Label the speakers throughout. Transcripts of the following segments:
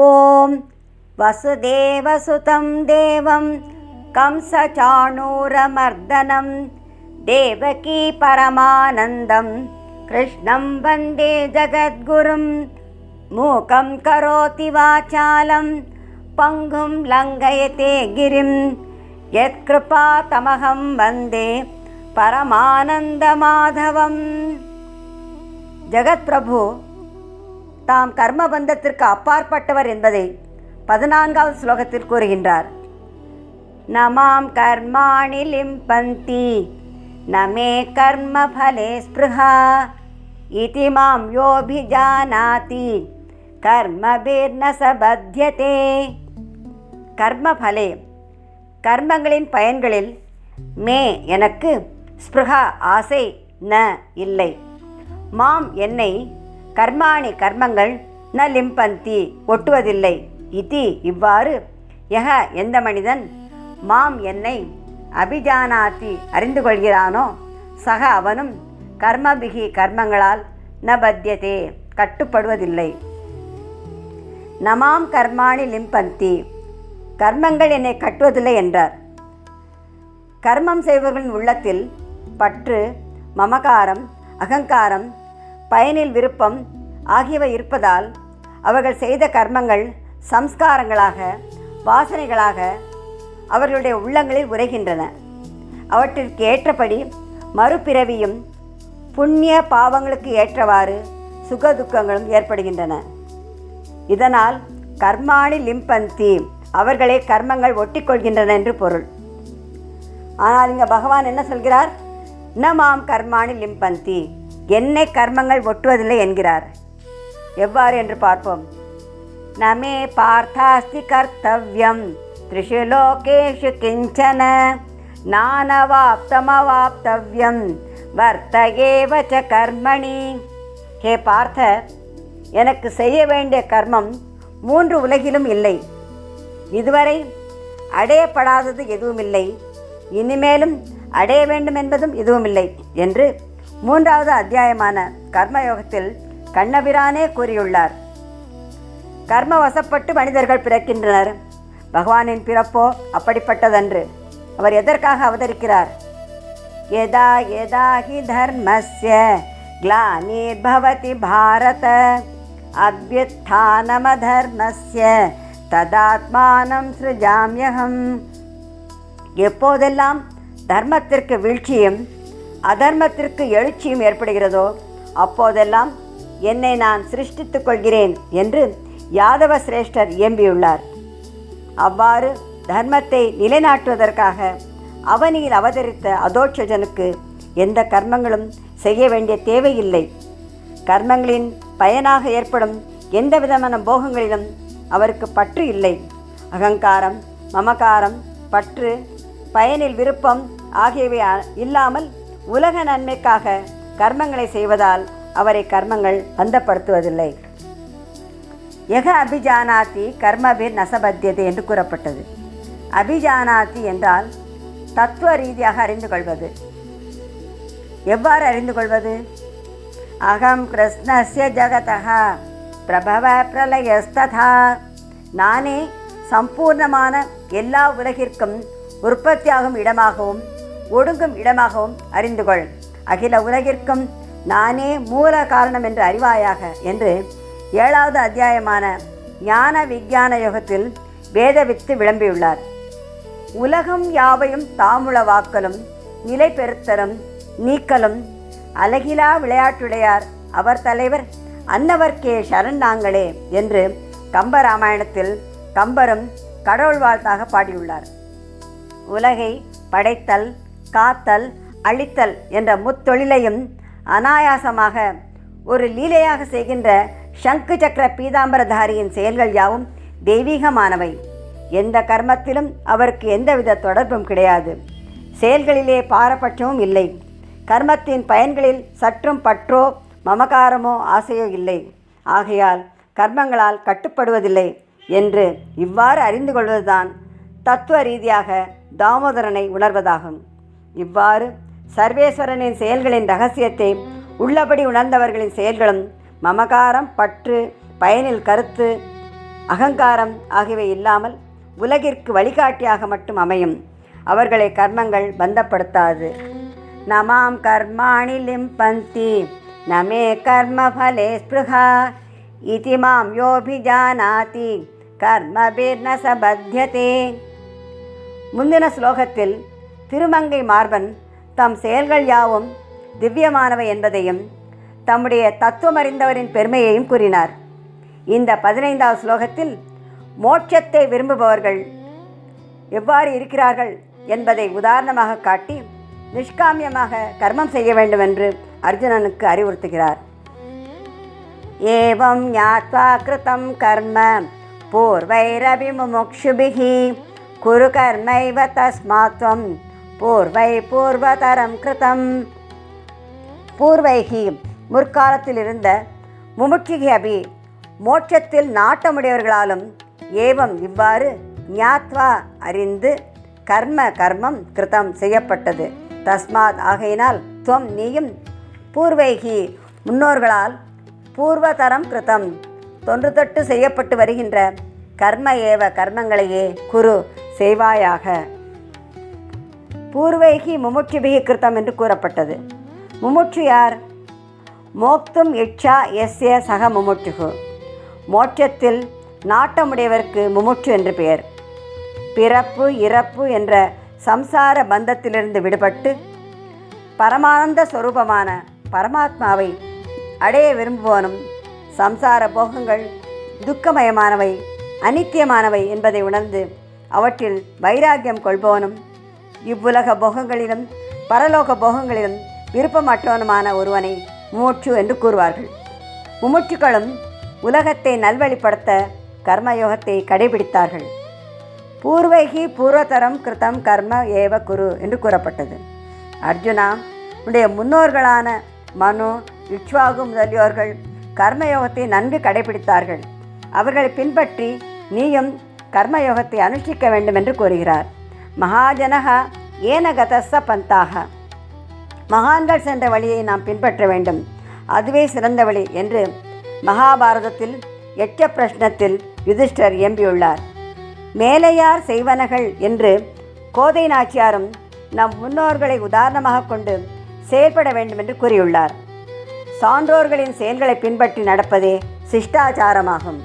Speaker 1: ஓம் வசுதேவசுதம் தேவம் கம்சசாணூரமர்தனம் தேவகீ பரமானந்தம் கிருஷ்ணம் வந்தே ஜகத்குரும் மூகம் கரோதி வாசாலம் பங்கும் லங்கயதே கிரிம் யத்கிருபா தமகம் வந்தே பரமானந்த மாதவம். ஜெகத் பிரபு தாம் கர்மபந்தத்திற்கு அப்பாற்பட்டவர் என்பதை 14வது ஸ்லோகத்தில் கூறுகின்றார். நமாம் கர்மாணி லிம்பந்தி நமே கர்ம பலே ஸ்பிருஹா இதி மாம் யோபிஜானாதி கர்மபிர்ன சபத்யதே. கர்மபலே கர்மங்களின் பயன்களில் மே எனக்கு ஸ்பிருஹா ஆசை ந இல்லை. மாம் என்னை கர்மாணி கர்மங்கள் ந லிம்பந்தி ஒட்டுவதில்லை. இதி இவ்வாறு யக எந்த மனிதன் மாம் என்னை அபிஜானாதி அறிந்து கொள்கிறானோ சக அவனும் கர்மபிகி கர்மங்களால் ந பத்தியதே கட்டுப்படுவதில்லை. நமாம் கர்மாணி லிம்பந்தி கர்மங்கள் என்னை கட்டுவதில்லை என்றார். கர்மம் செய்பவர்களின் உள்ளத்தில் பற்று, மமகாரம், அகங்காரம், பயனில் விருப்பம் ஆகியவை இருப்பதால் அவர்கள் செய்த கர்மங்கள் சம்ஸ்காரங்களாக வாசனைகளாக அவர்களுடைய உள்ளங்களில் உரைகின்றன. அவற்றிற்கு ஏற்றபடி மறுபிறவியும் புண்ணிய பாவங்களுக்கு ஏற்றவாறு சுகதுக்கங்களும் ஏற்படுகின்றன. இதனால் கர்மாணி லிம்பந்தி அவர்களே கர்மங்கள் ஒட்டிக்கொள்கின்றன என்று பொருள். ஆனால் இங்கே பகவான் என்ன சொல்கிறார்? ந மாம் கர்மாணி லிம்பந்தி என்னை கர்மங்கள் ஒட்டுவதில்லை என்கிறார். எவ்வாறு என்று பார்ப்போம். நமே பார்த்தாஸ்தி கர்த்தவ்யம் த்ரிஷு லோகேஷு கிஞ்சன நானவாப்தமவாப்தவ்யம் வர்த்தகேவ ச கர்மணி. ஹே பார்த்த, எனக்கு செய்ய வேண்டிய கர்மம் 3 உலகிலும் இல்லை. இதுவரை அடையப்படாதது எதுவுமில்லை, இனிமேலும் அடைய வேண்டும் என்பதும் எதுவுமில்லை என்று 3வது அத்தியாயமான கர்மயோகத்தில் கண்ணபிரானே கூறியுள்ளார். கர்ம வசப்பட்டு மனிதர்கள் பிறக்கின்றனர். பகவானின் பிறப்போ அப்படிப்பட்டதன்று. அவர் எதற்காக அவதரிக்கிறார்? யதா யதா ஹி தர்மஸ்ய க்ளானிர்பவதி பாரத அப்யுத்தானமதர்மஸ்ய ததாத்மானம் ஸ்ருஜாம்யஹம். எப்போதெல்லாம் தர்மத்திற்கு வீழ்ச்சியும் அதர்மத்திற்கு எழுச்சியும் ஏற்படுகிறதோ அப்போதெல்லாம் என்னை நான் சிருஷ்டித்துக் கொள்கிறேன் என்று யாதவ சிரேஷ்டர் இயம்பியுள்ளார். அவ்வாறு தர்மத்தை நிலைநாட்டுவதற்காக அவனியில் அவதரித்த அதோட்சஜனுக்கு எந்த கர்மங்களும் செய்ய வேண்டிய தேவையில்லை. கர்மங்களின் பயனாக ஏற்படும் எந்த விதமான போகங்களிலும் அவருக்கு பற்று இல்லை. அகங்காரம், மமகாரம், பற்று, பயனில் விருப்பம் ஆகியவை இல்லாமல் உலக நன்மைக்காக கர்மங்களை செய்வதால் அவரை கர்மங்கள் பந்தப்படுத்துவதில்லை. யக அபிஜானாதி கர்மபிர் நசபத்தியது என்று கூறப்பட்டது. அபிஜானாதி என்றால் தத்துவ ரீதியாக அறிந்து கொள்வது. எவ்வாறு அறிந்து கொள்வது? அகம் கிருஷ்ணஸ்ய ஜகதः பிரபவ பிரளயஸ்ததா. நானே சம்பூர்ணமான எல்லா உலகிற்கும் உற்பத்தியாகும் இடமாகவும் ஒடுங்கும் இடமாகவும் அறிந்து கொள். அகில உலகிற்கும் நானே மூல காரணம் என்று அறிவாயாக என்று 7வது அத்தியாயமான ஞான விஞ்ஞான யோகத்தில் வேதவித்து விளம்பியுள்ளார். உலகம் யாவையும் தாமுளவாக்கலும் நிலை பெறுத்தலும் நீக்கலும் அழகிலா விளையாட்டுடையார் அவர் தலைவர் அன்னவர்க்கே சரண் நாங்களே என்று கம்பராமாயணத்தில் கம்பரும் கடவுள் வாழ்த்தாக பாடியுள்ளார். உலகை படைத்தல், காத்தல், அழித்தல் என்ற முத்தொழிலையும் அனாயாசமாக ஒரு லீலையாக செய்கின்ற சங்கு சக்கர பீதாம்பரதாரியின் செயல்கள் யாவும் தெய்வீகமானவை. எந்த கர்மத்திலும் அவருக்கு எந்தவித தொடர்பும் கிடையாது. செயல்களிலே பாரபட்சமும் இல்லை. கர்மத்தின் பயன்களில் சற்றும் பற்றோ மமகாரமோ ஆசையோ இல்லை. ஆகையால் கர்மங்களால் கட்டுப்படுவதில்லை என்று இவ்வாறு அறிந்து கொள்வதுதான் தத்துவ ரீதியாக தாமோதரனை உணர்வதாகும். இவ்வாறு சர்வேஸ்வரனின் செயல்களின் இரகசியத்தை உள்ளபடி உணர்ந்தவர்களின் செயல்களும் மமகாரம், பற்று, பயனில் கருத்து அகங்காரம் ஆகியவை இல்லாமல் உலகிற்கு வழிகாட்டியாக மட்டும் அமையும். அவர்களை கர்மங்கள் பந்தப்படுத்தாது. நமாம் கர்மாணி லிம்பந்தி நமே கர்ம பலே ஸ்பிருஹா இதி மாம் யோபிஜானாதி கர்மபிர்ன சபத்யதே. முந்தின ஸ்லோகத்தில் திருமங்கை மார்பன் தம் செயல்கள் யாவும் திவ்யமானவை என்பதையும் தம்முடைய தத்துவமறிந்தவரின் பெருமையையும் கூறினார். இந்த 15வது ஸ்லோகத்தில் மோட்சத்தை விரும்புபவர்கள் எவ்வாறு இருக்கிறார்கள் என்பதை உதாரணமாக காட்டி நிஷ்காமியமாக கர்மம் செய்ய வேண்டும் என்று அர்ஜுனனுக்கு அறிவுறுத்துகிறார். ஏவம் ஞாத்வா கிருதம் கர்ம பூர்வைரபி முமுக்ஷுபிஹி குரு கர்மைவ தஸ்மாத்வம் பூர்வை பூர்வதரம் கிருதம். பூர்வைகி முற்காலத்தில் இருந்த முமுட்சுகி அபி மோட்சத்தில் நாட்டமுடையவர்களாலும் ஏவம் இவ்வாறு ஞாத்வா அறிந்து கர்மம் கிருதம் செய்யப்பட்டது. தஸ்மாத் ஆகையினால் துவம் நீயும் பூர்வைகி முன்னோர்களால் பூர்வதரம் கிருதம் தொன்று தொட்டு செய்யப்பட்டு வருகின்ற கர்ம ஏவ கர்மங்களையே குரு செய்வாயாக. பூர்வைகி முமுட்சுபிகி கிருதம் என்று கூறப்பட்டது. முமுட்சு யார்? மோக்தும் இச்சா எஸ்ய சக முமுட்சுகு. மோட்சத்தில் நாட்டமுடையவருக்கு முமுட்சு என்று பெயர். பிறப்பு இறப்பு என்ற சம்சார பந்தத்திலிருந்து விடுபட்டு பரமானந்த ஸ்வரூபமான பரமாத்மாவை அடைய விரும்புவனும் சம்சார போகங்கள் துக்கமயமானவை அனித்தியமானவை என்பதை உணர்ந்து அவற்றில் வைராக்கியம் கொள்பவனும் இவ்வுலக போகங்களிலும் பரலோக போகங்களிலும் விருப்பமற்றவனுமான ஒருவனை முமுட்சு என்று கூறுவார்கள். முமுட்சுக்களும் உலகத்தை நல்வழிப்படுத்த கர்மயோகத்தை கடைபிடித்தார்கள். பூர்வைகி பூர்வதரம் கிருதம் கர்ம ஏவ குரு என்று கூறப்பட்டது. அர்ஜுனா, உடைய முன்னோர்களான மனு இக்ஷ்வாகு முதலியோர்கள் கர்மயோகத்தை நன்கு கடைபிடித்தார்கள். அவர்களை பின்பற்றி நீயும் கர்மயோகத்தை அனுஷ்டிக்க வேண்டும் என்று கூறுகிறார். மகாஜனகா ஏன கதஸ்ஸ பந்தாக. மகான்கள் சென்ற வழியை நாம் பின்பற்ற வேண்டும், அதுவே சிறந்த வழி என்று மகாபாரதத்தில் யட்ச பிரஷ்னத்தில் யுதிஷ்டர் எம்பியுள்ளார். மேலையார் செய்வனகள் என்று கோதை நாச்சியாரும் நம் முன்னோர்களை உதாரணமாக கொண்டு செயல்பட வேண்டும் என்று கூறியுள்ளார். சான்றோர்களின் செயல்களை பின்பற்றி நடப்பதே சிஷ்டாச்சாரமாகும்.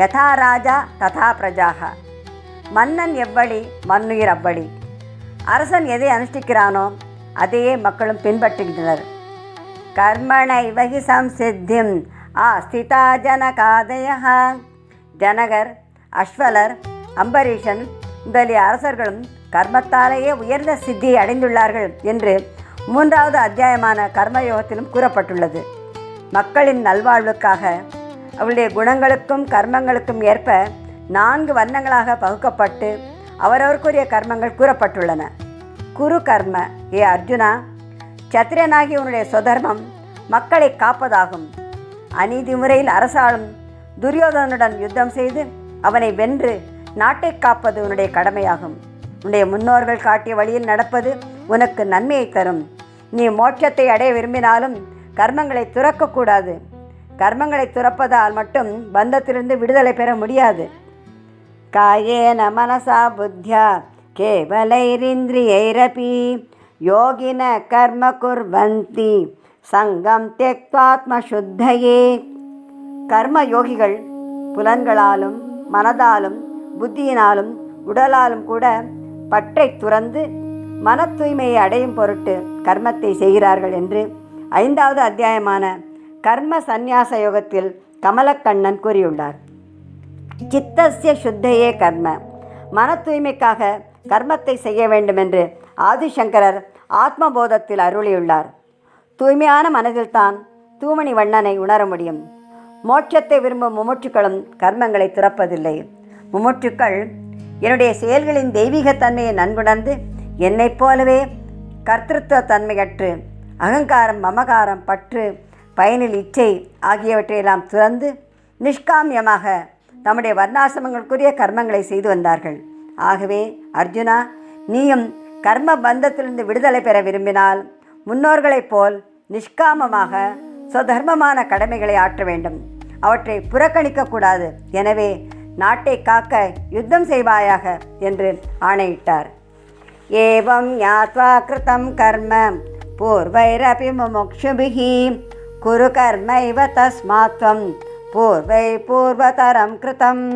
Speaker 1: யதா ராஜா ததா பிரஜாக. மன்னன் எவ்வழி மன்னுயிர் அவ்வழி. அரசன் எதை அனுஷ்டிக்கிறானோ அதையே மக்களும் பின்பற்றுகின்றனர். கர்மணைவ ஹி சம்சித்திம் ஆஸ்திதா ஜனகாதயः. ஜனகர், அஸ்வலர், அம்பரீஷன் முதலிய அரசர்களும் கர்மத்தாலேயே உயர்ந்த சித்தியை அடைந்துள்ளார்கள் என்று 3வது அத்தியாயமான கர்மயோகத்திலும் கூறப்பட்டுள்ளது. மக்களின் நல்வாழ்வுக்காக அவருடைய குணங்களுக்கும் கர்மங்களுக்கும் ஏற்ப 4 வர்ணங்களாக பகுக்கப்பட்டு அவரவருக்குரிய கர்மங்கள் கூறப்பட்டுள்ளன. குரு கர்ம. ஏ அர்ஜுனா, சத்திரியனாகி உன்னுடைய சொதர்மம் மக்களை காப்பதாகும். அநீதி முறையில் அரசாளும் துரியோதனுடன் யுத்தம் செய்து அவனை வென்று நாட்டை காப்பது உன்னுடைய கடமையாகும். உன்னுடைய முன்னோர்கள் காட்டிய வழியில் நடப்பது உனக்கு நன்மையை தரும். நீ மோட்சத்தை அடைய விரும்பினாலும் கர்மங்களை துறக்கக்கூடாது. கர்மங்களை துறப்பதால் மட்டும் பந்தத்திலிருந்து விடுதலை பெற முடியாது. காயேன மனசா புத்தியா கேவலைரிந்திரியைரபி யோகின கர்ம குர்வந்தி சங்கம் தெக்வாத்ம சுத்தையே. கர்ம யோகிகள் புலன்களாலும் மனதாலும் புத்தியினாலும் உடலாலும் கூட பற்றை துறந்து மன தூய்மையை அடையும் பொருட்டு கர்மத்தை செய்கிறார்கள் என்று 5வது அத்தியாயமான கர்ம சந்நியாச யோகத்தில் கமலக்கண்ணன் கூறியுள்ளார். சித்தஸ்ய சுத்தையே கர்ம. மன தூய்மைக்காக கர்மத்தை செய்ய வேண்டும் என்று ஆதிசங்கரர் ஆத்மபோதத்தில் அருளியுள்ளார். தூய்மையான மனதில்தான் தூமணி வண்ணனை உணர முடியும். மோட்சத்தை விரும்பும் முமுட்சுக்களும் கர்மங்களை துறப்பதில்லை. முமுட்சுக்கள் என்னுடைய செயல்களின் தெய்வீகத்தன்மையை நன்குணர்ந்து என்னைப் போலவே கர்த்திருவ தன்மையற்று அகங்காரம், மமகாரம், பற்று, பயனில் இச்சை ஆகியவற்றையெல்லாம் துறந்து நிஷ்காமியமாக தம்முடைய வர்ணாசிரமங்களுக்குரிய கர்மங்களை செய்து வந்தார்கள். ஆகவே அர்ஜுனா, நீயும் கர்ம பந்தத்திலிருந்து விடுதலை பெற விரும்பினால் முன்னோர்களைப் போல் நிஷ்காமமாக சுதர்மமான கடமைகளை ஆற்ற வேண்டும். அவற்றை புறக்கணிக்கக்கூடாது. எனவே நாட்டை காக்க யுத்தம் செய்வாயாக என்று ஆணையிட்டார். ஏவம் ஞாத்வா கிருதம் கர்ம பூர்வைரபி முமுக்ஷுபிஹி குரு கர்மைவ தஸ்மாத்வம் பூர்வை பூர்வதரம் கிருதம்.